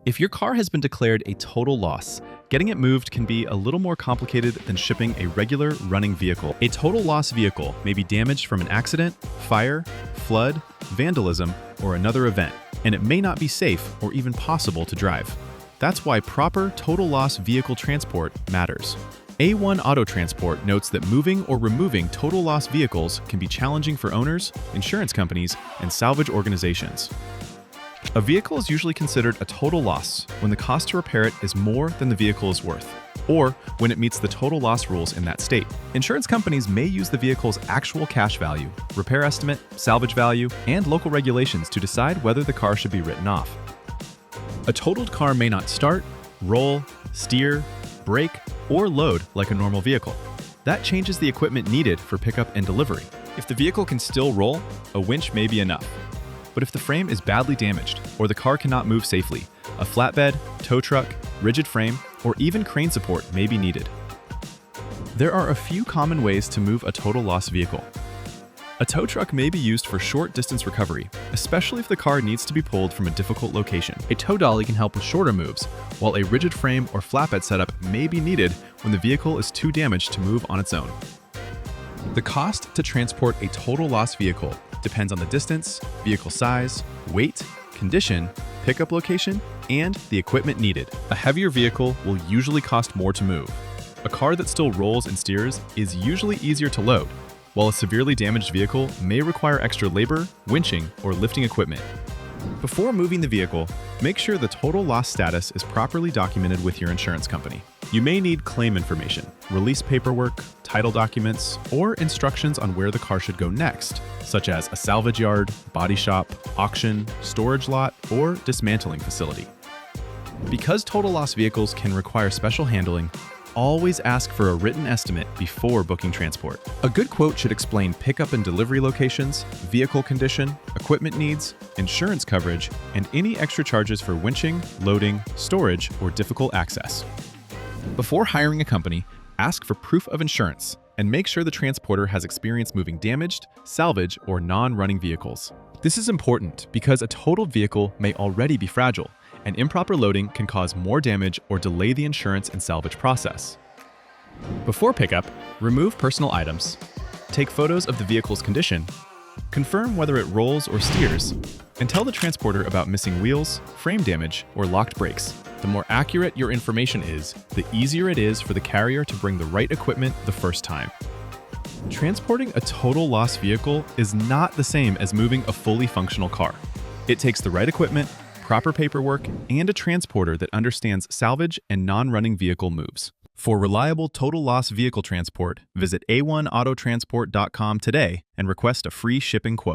If your car has been declared a total loss, getting it moved can be a little more complicated than shipping a regular running vehicle. A total loss vehicle may be damaged from an accident, fire, flood, vandalism, or another event, and it may not be safe or even possible to drive. That's why proper total loss vehicle transport matters. A1 Auto Transport notes that moving or removing total loss vehicles can be challenging for owners, insurance companies, and salvage organizations. A vehicle is usually considered a total loss when the cost to repair it is more than the vehicle is worth, or when it meets the total loss rules in that state. Insurance companies may use the vehicle's actual cash value, repair estimate, salvage value, and local regulations to decide whether the car should be written off. A totaled car may not start, roll, steer, brake, or load like a normal vehicle. That changes the equipment needed for pickup and delivery. If the vehicle can still roll, a winch may be enough. But if the frame is badly damaged, or the car cannot move safely, a flatbed, tow truck, rigid frame, or even crane support may be needed. There are a few common ways to move a total loss vehicle. A tow truck may be used for short distance recovery, especially if the car needs to be pulled from a difficult location. A tow dolly can help with shorter moves, while a rigid frame or flatbed setup may be needed when the vehicle is too damaged to move on its own. The cost to transport a total loss vehicle depends on the distance, vehicle size, weight, condition, pickup location, and the equipment needed. A heavier vehicle will usually cost more to move. A car that still rolls and steers is usually easier to load, while a severely damaged vehicle may require extra labor, winching, or lifting equipment. Before moving the vehicle, make sure the total loss status is properly documented with your insurance company. You may need claim information, release paperwork, title documents, or instructions on where the car should go next, such as a salvage yard, body shop, auction, storage lot, or dismantling facility. Because total loss vehicles can require special handling, always ask for a written estimate before booking transport. A good quote should explain pickup and delivery locations, vehicle condition, equipment needs, insurance coverage, and any extra charges for winching, loading, storage, or difficult access. Before hiring a company, ask for proof of insurance and make sure the transporter has experience moving damaged, salvage, or non-running vehicles. This is important because a totaled vehicle may already be fragile, and improper loading can cause more damage or delay the insurance and salvage process. Before pickup, remove personal items, take photos of the vehicle's condition, confirm whether it rolls or steers, and tell the transporter about missing wheels, frame damage, or locked brakes. The more accurate your information is, the easier it is for the carrier to bring the right equipment the first time. Transporting a total loss vehicle is not the same as moving a fully functional car. It takes the right equipment, proper paperwork, and a transporter that understands salvage and non-running vehicle moves. For reliable total loss vehicle transport, visit a1autotransport.com today and request a free shipping quote.